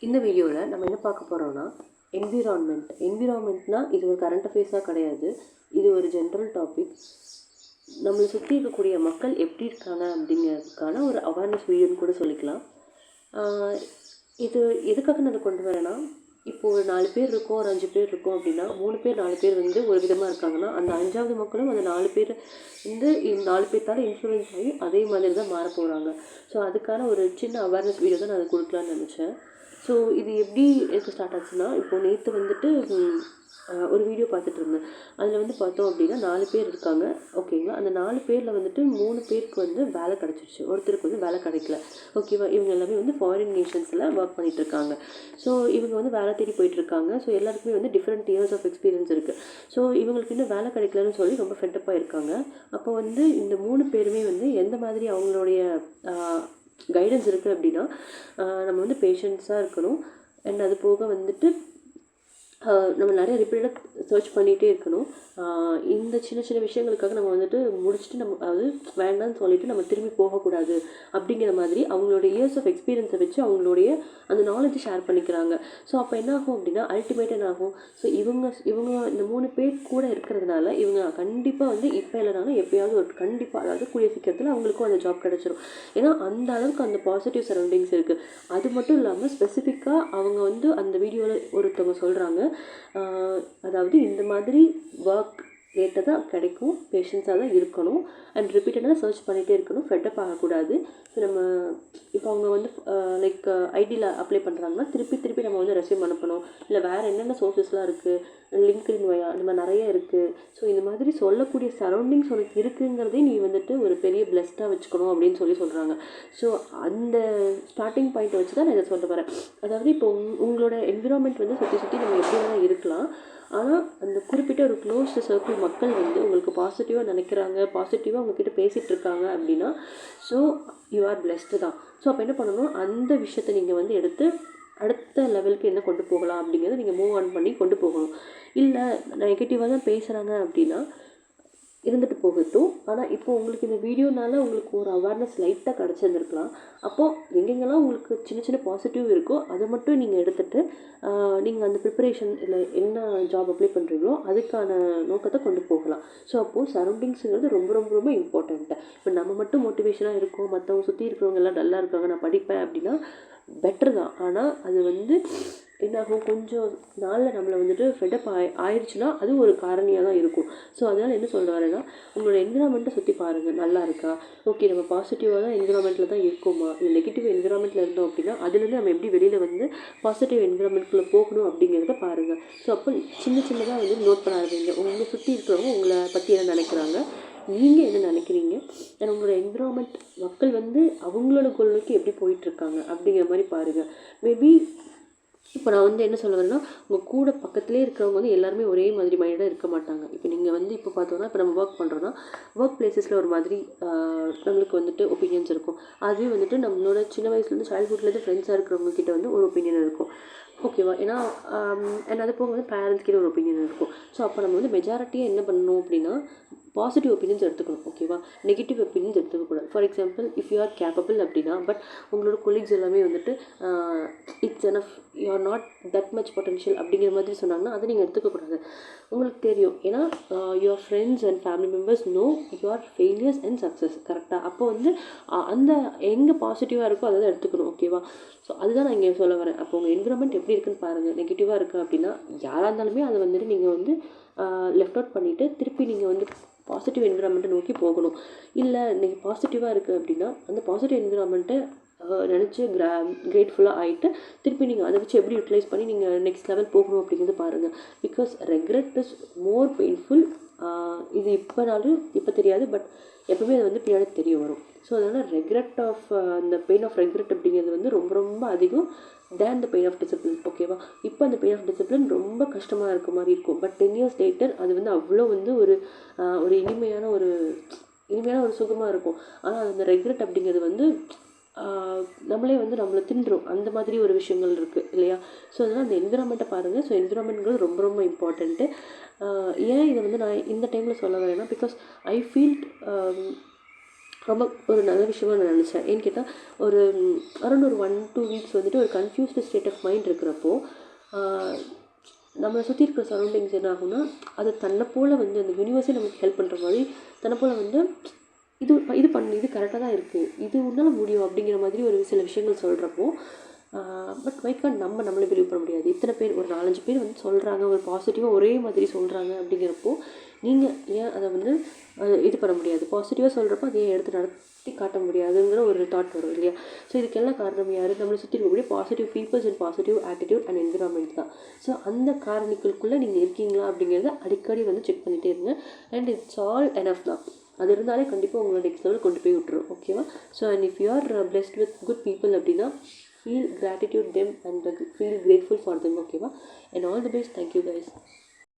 இந்த வீடியோவில் நம்ம என்ன பார்க்க போகிறோம்னா என்விரான்மெண்ட்னா இது ஒரு கரண்ட் அஃபேர்ஸாக கிடையாது. இது ஒரு ஜென்ரல் டாபிக். நம்மளை சுற்றி இருக்கக்கூடிய மக்கள் எப்படி இருக்காங்க அப்படிங்கிறதுக்கான ஒரு அவேர்னஸ் வீடியோன்னு கூட சொல்லிக்கலாம். இது எதுக்காக நான் கொண்டு வரேன்னா, இப்போது ஒரு 4 பேர் இருக்கோம், ஒரு 5 பேர் இருக்கோம் அப்படின்னா 3 பேர் 4 பேர் வந்து ஒரு விதமாக இருக்காங்கன்னா, அந்த 5வது மக்களும் அந்த 4 பேர் வந்து 4 பேர்த்தால் இன்ஃப்ளூயன்ஸ் ஆகி அதே மாதிரி தான் மாற போகிறாங்க. ஸோ அதுக்கான ஒரு சின்ன அவேர்னஸ் வீடியோ தான் நான் அதை கொடுக்கலான்னு நினச்சேன். ஸோ இது எப்படி எனக்கு ஸ்டார்ட் ஆச்சுன்னா, இப்போது நேற்று வந்துட்டு ஒரு வீடியோ பார்த்துட்டு இருந்தேன். அதில் வந்து பார்த்தோம் அப்படின்னா 4 பேர் இருக்காங்க, ஓகேங்களா. அந்த 4 பேரில் வந்துட்டு 3 பேருக்கு வந்து வேலை கிடச்சிருச்சு, ஒருத்தருக்கு வந்து வேலை கிடைக்கல, ஓகேவா. இவங்க எல்லாமே வந்து ஃபாரின் நேஷன்ஸில் ஒர்க் பண்ணிகிட்டு இருக்காங்க. ஸோ இவங்க வந்து வேலை தேடி போயிட்டுருக்காங்க. ஸோ எல்லாருக்குமே வந்து டிஃப்ரெண்ட் இயர்ஸ் ஆஃப் எக்ஸ்பீரியன்ஸ் இருக்குது. ஸோ இவங்களுக்கு இன்னும் வேலை கிடைக்கலன்னு சொல்லி ரொம்ப ஃபெட்டப்பாக இருக்காங்க. அப்போ வந்து இந்த 3 பேருமே வந்து எந்த மாதிரி அவங்களுடைய கைடன்ஸ் இருக்குது அப்படின்னா, நம்ம வந்து பேஷன்ஸாக இருக்கணும். அண்ட் அது போக வந்துட்டு நம்ம நிறைய ரிப்பீட்டடாக சர்ச் பண்ணிகிட்டே இருக்கணும். இந்த சின்ன சின்ன விஷயங்களுக்காக நம்ம வந்துட்டு முடிச்சுட்டு நம்ம அதாவது வேண்டாம்னு சொல்லிவிட்டு நம்ம திரும்பி போகக்கூடாது அப்படிங்கிற மாதிரி அவங்களோட இயர்ஸ் ஆஃப் எக்ஸ்பீரியன்ஸை வச்சு அவங்களுடைய அந்த நாலேஜை ஷேர் பண்ணிக்கிறாங்க. ஸோ அப்போ என்ன ஆகும் அப்படின்னா, அல்டிமேட்டாக என்ன ஆகும், ஸோ இவங்க இந்த 3 பேர் கூட இருக்கிறதுனால இவங்க கண்டிப்பாக வந்து இப்போ இல்லைனாலும் எப்போயாவது ஒரு கண்டிப்பாக அதாவது கூடிய சீக்கிரத்தில் அவங்களுக்கும் அந்த ஜாப் கிடச்சிரும். ஏன்னா அந்த அளவுக்கு அந்த பாசிட்டிவ் சரௌண்டிங்ஸ் இருக்குது. அது மட்டும் இல்லாமல் ஸ்பெசிஃபிக்காக அவங்க வந்து அந்த வீடியோவில் ஒருத்தவங்க சொல்கிறாங்க, அதாவது இந்த மாதிரி ஒர்க் கேட்டதாக கிடைக்கும், பேஷன்ஸாக தான் இருக்கணும், அண்ட் ரிப்பீட்டடாக சர்ச் பண்ணிகிட்டே இருக்கணும், ஃபெட்டப் ஆகக்கூடாது. ஸோ நம்ம இப்போ அவங்க வந்து லைக் ஐடியில் அப்ளை பண்ணுறாங்கன்னா திருப்பி நம்ம வந்து ரெஸ்யூம் அனுப்பணும். இல்லை வேறு என்னென்ன சோர்ஸஸ்லாம் இருக்குது, லிங்க்டின் வயா இந்த மாதிரி நிறைய இருக்குது. ஸோ இந்த மாதிரி சொல்லக்கூடிய சரௌண்டிங்ஸ் உனக்கு இருக்குங்கிறதே நீ வந்துட்டு ஒரு பெரிய பிளஸ்டாக வச்சுக்கணும் அப்படின்னு சொல்கிறாங்க. ஸோ அந்த ஸ்டார்டிங் பாயிண்ட்டை வச்சு தான் நான் இதை சொல்ல வரேன். அதாவது இப்போ உங்களோட என்விரான்மெண்ட் வந்து சுற்றி நம்ம எப்படி வேணால் இருக்கலாம். ஆனால் அந்த குறிப்பிட்ட ஒரு க்ளோஸ்டு சர்க்கிள் மக்கள் வந்து உங்களுக்கு பாசிட்டிவாக நினைக்கிறாங்க, பாசிட்டிவாக உங்ககிட்ட பேசிகிட்டு இருக்காங்க அப்படின்னா, ஸோ யூ ஆர் பிளெஸ்டு தான். ஸோ அப்போ என்ன பண்ணணும், அந்த விஷயத்தை நீங்கள் வந்து எடுத்து அடுத்த லெவலுக்கு என்ன கொண்டு போகலாம் அப்படிங்கிறத நீங்கள் மூவ் ஆன் பண்ணி கொண்டு போகணும். இல்லை நெகட்டிவாக தான் பேசுகிறாங்க அப்படின்னா இருந்துட்டு போகட்டும். ஆனால் இப்போ உங்களுக்கு இந்த வீடியோனால உங்களுக்கு ஒரு அவேர்னஸ் லைட்டாக கிடச்சிருந்துருக்கலாம். அப்போது எங்கெங்கெல்லாம் உங்களுக்கு சின்ன சின்ன பாசிட்டிவ் இருக்கோ அதை மட்டும் நீங்கள் எடுத்துகிட்டு நீங்கள் அந்த ப்ரிப்பரேஷன் இல்லை என்ன ஜாப் அப்ளை பண்ணுறீங்களோ அதுக்கான நோக்கத்தை கொண்டு போகலாம். ஸோ அப்போது சரௌண்டிங்ஸுங்கிறது ரொம்ப ரொம்ப ரொம்ப இம்பார்ட்டண்ட்டு. இப்போ நம்ம மட்டும் மோட்டிவேஷனாக இருக்கோம், மற்றவங்க சுற்றி இருக்கிறவங்க எல்லாம் டல்லாக இருக்காங்க, நான் படிப்பேன் அப்படின்னா பெட்ரு தான். ஆனால் அது வந்து என்னாகும், கொஞ்சம் நாளில் நம்மளை வந்துட்டு ஃபெட்டப் ஆயிடுச்சுன்னா அது ஒரு காரணியாக தான் இருக்கும். ஸோ அதனால் என்ன சொல்ல வரேன்னா, உங்களோட என்விரான்மெண்ட்டை சுற்றி பாருங்கள், நல்லா இருக்கா, ஓகே நம்ம பாசிட்டிவாக தான் என்விரான்மெண்ட்டில் தான் இருக்கோமா, இல்லை நெகட்டிவ் என்விரான்மெண்ட்டில் இருந்தோம் அப்படின்னா அதுலேருந்து நம்ம எப்படி வெளியில் வந்து பாசிட்டிவ் என்விரான்மெண்ட்குள்ளே போகணும் அப்படிங்கிறத பாருங்கள். ஸோ அப்போ சின்னதாக வந்து நோட் பண்ண ஆரம்பிங்க. உங்களை சுற்றி இருக்கிறவங்க உங்களை பற்றி என்ன நினைக்கிறாங்க, நீங்கள் என்ன நினைக்கிறீங்க, ஏன்னா உங்களோட என்விரான்மெண்ட் மக்கள் வந்து அவங்களோட கோலுக்கு எப்படி போயிட்டுருக்காங்க அப்படிங்கிற மாதிரி பாருங்கள். மேபி இப்போ நான் வந்து என்ன சொல்ல வரேன்னா, உங்கள் கூட பக்கத்துலேயே இருக்கிறவங்க வந்து எல்லாருமே ஒரே மாதிரி மைண்டாக இருக்க மாட்டாங்க. இப்போ நீங்கள் வந்து இப்போ பார்த்தோன்னா, இப்போ நம்ம ஒர்க் பண்ணுறோன்னா ஒர்க் பிளேஸஸில் ஒரு மாதிரி நம்மளுக்கு வந்துட்டு ஒப்பீனியன்ஸ் இருக்கும். அதுவே வந்துட்டு நம்மளோட சின்ன வயசுலேருந்து சைல்ட்ஹுட்லேருந்து ஃப்ரெண்ட்ஸாக இருக்கிறவங்க கிட்ட வந்து ஒரு ஒப்பீனியன் இருக்கும், ஓகேவா. ஏன்னா அண்ட் அது போக வந்து பேரண்ட்ஸ் கிட்ட ஒரு ஒப்பீனியன் இருக்கும். ஸோ அப்போ நம்ம வந்து மெஜாரிட்டியாக என்ன பண்ணணும் அப்படின்னா, பாசிட்டிவ் ஒப்பீனியன்ஸ் எடுத்துக்கணும், ஓகேவா. நெகட்டிவ் ஒப்பீனியன்ஸ் எடுத்துக்கக்கூடாது. For example, if you are capable அப்படின்னா, பட் உங்களோட கொலீக்ஸ் எல்லாமே வந்துட்டு it's enough, you are not that much potential அப்படிங்கிற மாதிரி சொன்னாங்கன்னா அதை நீங்கள் எடுத்துக்கக்கூடாது. உங்களுக்கு தெரியும், ஏன்னா your friends and family members no your failures and success, கரெக்டாக. அப்போ வந்து அந்த எங்கே பாசிட்டிவாக இருக்கோ அதை தான் எடுத்துக்கணும், ஓகேவா. ஸோ அதுதான் நான் இங்கே சொல்ல வரேன். அப்போ உங்கள் என்விரான்மெண்ட் எப்படி இருக்குன்னு பாருங்கள். நெகட்டிவாக இருக்குது அப்படின்னா யாராக இருந்தாலுமே அதை வந்துட்டு நீங்கள் வந்து லெஃப்ட் அவுட் பண்ணிவிட்டு திருப்பி நீங்கள் வந்து பாசிட்டிவ் என்விரான்மெண்ட்டை நோக்கி போகணும். இல்லை நீங்கள் பாசிட்டிவாக இருக்குது அப்படின்னா அந்த பாசிட்டிவ் என்விரான்மெண்ட்டை நினச்சி கிரேட்ஃபுல்லாக ஆகிட்டு திருப்பி நீங்கள் அதை வச்சு எப்படி யூட்டிலைஸ் பண்ணி நீங்கள் நெக்ஸ்ட் லெவல் போகணும் அப்படிங்கிறது பாருங்கள். Because regret is more painful. இது இப்போ தெரியாது, பட் எப்பவுமே அது வந்து பின்னாடி தெரிய வரும். ஸோ அதனால் ரெக்ரெட் ஆஃப் அந்த பெயின் ஆஃப் ரெக்ரெட் அப்படிங்கிறது வந்து ரொம்ப ரொம்ப அதிகம் தேன் த பெயின் ஆஃப் டிசிப்ளின், ஓகேவா. இப்போ அந்த பெயின் ஆஃப் டிசிப்ளின் ரொம்ப கஷ்டமாக இருக்க மாதிரி இருக்கும், பட் 10 years லேட்டர் அது வந்து அவ்வளோ வந்து ஒரு இனிமையான ஒரு சுகமாக இருக்கும். ஆனால் அந்த ரெக்ரெட் அப்படிங்கிறது வந்து நம்மளே வந்து நம்மளை தின்றும், அந்த மாதிரி ஒரு விஷயங்கள் இருக்குது இல்லையா. ஸோ அதனால் அந்த என்விரான்மெண்ட்டை பாருங்கள். ஸோ என்விரான்மெண்ட்ங்கிறது ரொம்ப ரொம்ப இம்பார்ட்டண்ட்டு. ஏன் இதை வந்து நான் இந்த டைமில் சொல்ல வரேன்னா, பிகாஸ் ஐ ஃபீல் ரொம்ப ஒரு நல்ல விஷயமா நான் நினச்சேன். ஏன்னு கேட்டால் ஒரு அரௌண்ட் ஒரு 1-2 வீக்ஸ் வந்துட்டு ஒரு கன்ஃப்யூஸ்டு ஸ்டேட் ஆஃப் மைண்ட் இருக்கிறப்போ நம்மளை சுற்றி இருக்கிற சரௌண்டிங்ஸ் என்ன ஆகும்னா அது தன்னை போல் வந்து அந்த யூனிவர்ஸே நமக்கு ஹெல்ப் பண்ணுற மாதிரி தன்னை போல் வந்து இது இது பண்ணு, இது கரெக்டாக தான் இருக்குது, இது உன்னால் முடியும் அப்படிங்கிற மாதிரி ஒரு சில விஷயங்கள் சொல்கிறப்போ பட் வைக்கான் நம்மளை பிலீவ் பண்ண முடியாது. இத்தனை பேர் ஒரு 4-5 பேர் வந்து சொல்கிறாங்க, ஒரு பாசிட்டிவாக ஒரே மாதிரி சொல்கிறாங்க அப்படிங்கிறப்போ நீங்கள் ஏன் அதை வந்து இது பண்ண முடியாது? பாசிட்டிவாக சொல்கிறப்போ அதை ஏன் எடுத்து நடத்தி காட்ட முடியாதுங்கிற ஒரு தாட் வரும் இல்லையா? ஸோ இதுக்கெல்லாம் காரணம் யார்? நம்மளை சுற்றி இருக்கக்கூடிய positive peoples and positive attitude and environment தான். ஸோ அந்த காரணிகளுக்குள்ளே நீங்கள் இருக்கீங்களா அப்படிங்கிறத அடிக்கடி வந்து செக் பண்ணிகிட்டே இருங்க. அண்ட் இட்ஸ் ஆல் எனஃப் தான். அது இருந்தாலே கண்டிப்பாக உங்களோட நெக்ஸ்ட் லெவலில் கொண்டு போய் விட்டுரும். ஓகேவா? So and if you are blessed with good people அப்படின்னா feel gratitude them and feel grateful for them. Okay, and all the best. Thank you guys.